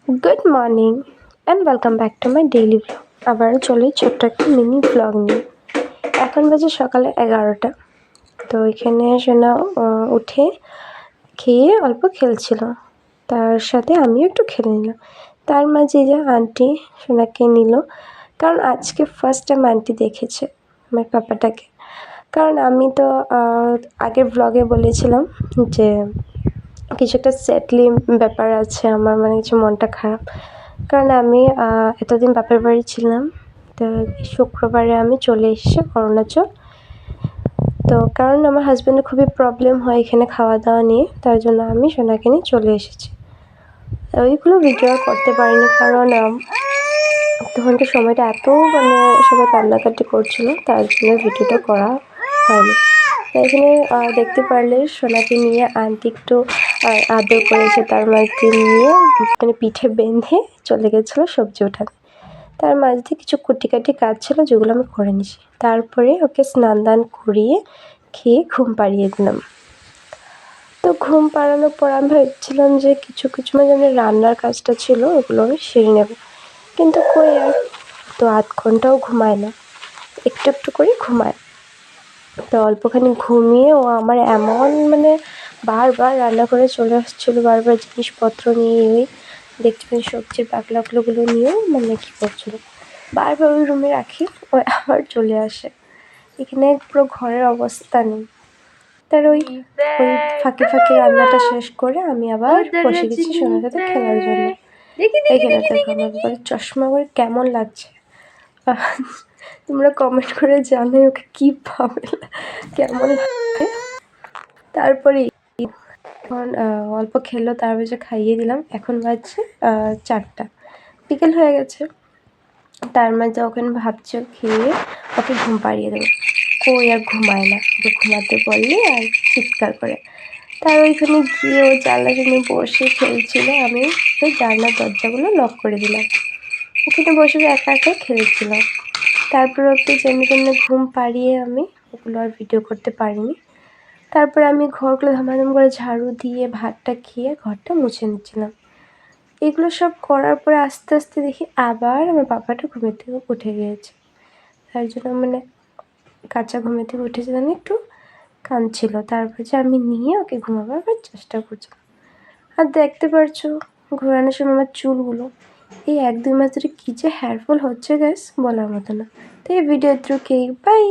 Good morning and welcome back to my daily blog. আবারও চলে ছোট্ট একটা মিনি ব্লগ নিয়ে। এখন বাজে সকালে 11টা। তো এখানে সোনা উঠে খেয়ে অল্প খেলছিল, তার সাথে আমিও একটু খেলে নিলাম। তার মাঝে যে আন্টি সোনাকে নিল, কারণ আজকে ফার্স্ট টাইম আন্টি দেখেছে আমার পাপাটাকে। কারণ আমি তো আগের ব্লগে বলেছিলাম যে কিছু একটা স্যাডলি ব্যাপার আছে আমার, মানে কিছু মনটা খারাপ। কারণ আমি এতদিন বাপের বাড়ি ছিলাম, তো শুক্রবারে আমি চলে এসেছি অরুণাচল। তো কারণ আমার হাজব্যান্ডের খুবই প্রবলেম হয় এখানে খাওয়া দাওয়া নিয়ে, তার জন্য আমি সোনাকে নিয়ে চলে এসেছি। ওইগুলো ভিডিও আর করতে পারিনি, কারণ তখনকার সময়টা এত সবাই কান্নাকাটি করছিল, তার জন্য ভিডিওটা করা হয়নি। এখানে দেখতে পারলে সোনাকে নিয়ে আন্টি একটু আদর করেছে, তার মাকে নিয়ে পিঠে বেঁধে চলে গেছিলো সবজি ওঠাতে। তার মাঝ দিয়ে কিছু কুটিকাটি কাজ ছিল যেগুলো আমি করে নিয়েছি। তারপরে ওকে স্নান দান করিয়ে খেয়ে ঘুম পাড়িয়ে দিলাম। তো ঘুম পাড়ানোর পর আমি ভাবছিলাম যে কিছু মানে রান্নার কাজটা ছিল ওগুলো আমি সেরে নেব, কিন্তু কই আর, তো আধ ঘন্টাও ঘুমায় না, একটু একটু করে ঘুমায়। তো অল্পখানি ঘুমিয়ে ও আমার এমন বারবার রান্না করে চলে আসছিলো, বারবার জিনিসপত্র নিয়ে ওই দেখতে পাই সবজির বাকলাগুলো নিয়েও কী করছিলো, বারবার ওই রুমে রাখি, ও আবার চলে আসে। এখানে পুরো ঘরের অবস্থা নেই। তার ওই ফাঁকে ফাঁকে রান্নাটা শেষ করে আমি আবার বসে গেছি সোনার সাথে খেলার জন্য। এখানে দেখো আমার বাবার চশমা করে কেমন লাগছে, তোমরা কমেন্ট করে জানো ওকে কী ভাবে কেমন লাগে। তারপরে এখন অল্প খেলো, তার বাজে খাইয়ে দিলাম। এখন বাজছে 4টা, বিকেল হয়ে গেছে। তার মাঝে ওখানে ভাবছি খেয়ে ওকে ঘুম পাড়িয়ে দেবো, কই আর ঘুমায় না। ওকে ঘুমাতে বললে আর চিৎকার করে। তার ওইখানে গিয়ে ও জানলার সামনে বসে খেলছিল, আমি ওই জানলার দরজাগুলো লক করে দিলাম। ওখানে বসে একা একা খেলছিল। তারপর ওকে যেমনি ঘুম পাড়িয়ে আমি ওগুলো আর ভিডিও করতে পারিনি। তারপর আমি ঘরগুলো ধামাধাম করে ঝাড়ু দিয়ে ভাতটা খেয়ে ঘরটা মুছে নিচ্ছিলাম। এগুলো সব করার পরে আস্তে আস্তে দেখি আবার আমার বাবাটা ঘুমের থেকে উঠে গিয়েছে। তার জন্য কাঁচা ঘুমের থেকে উঠেছে, একটু কাঁদছিল। তারপর যে আমি নিয়ে ওকে ঘুমাবার চেষ্টা করছিলাম। আর দেখতে পারছো ঘোরানোর সময় আমার চুলগুলো এই 1-2 মাস ধরে কী যে হেয়ারফল হচ্ছে গাইস, বলার মতো না। তো এই ভিডিও থ্রু বাই।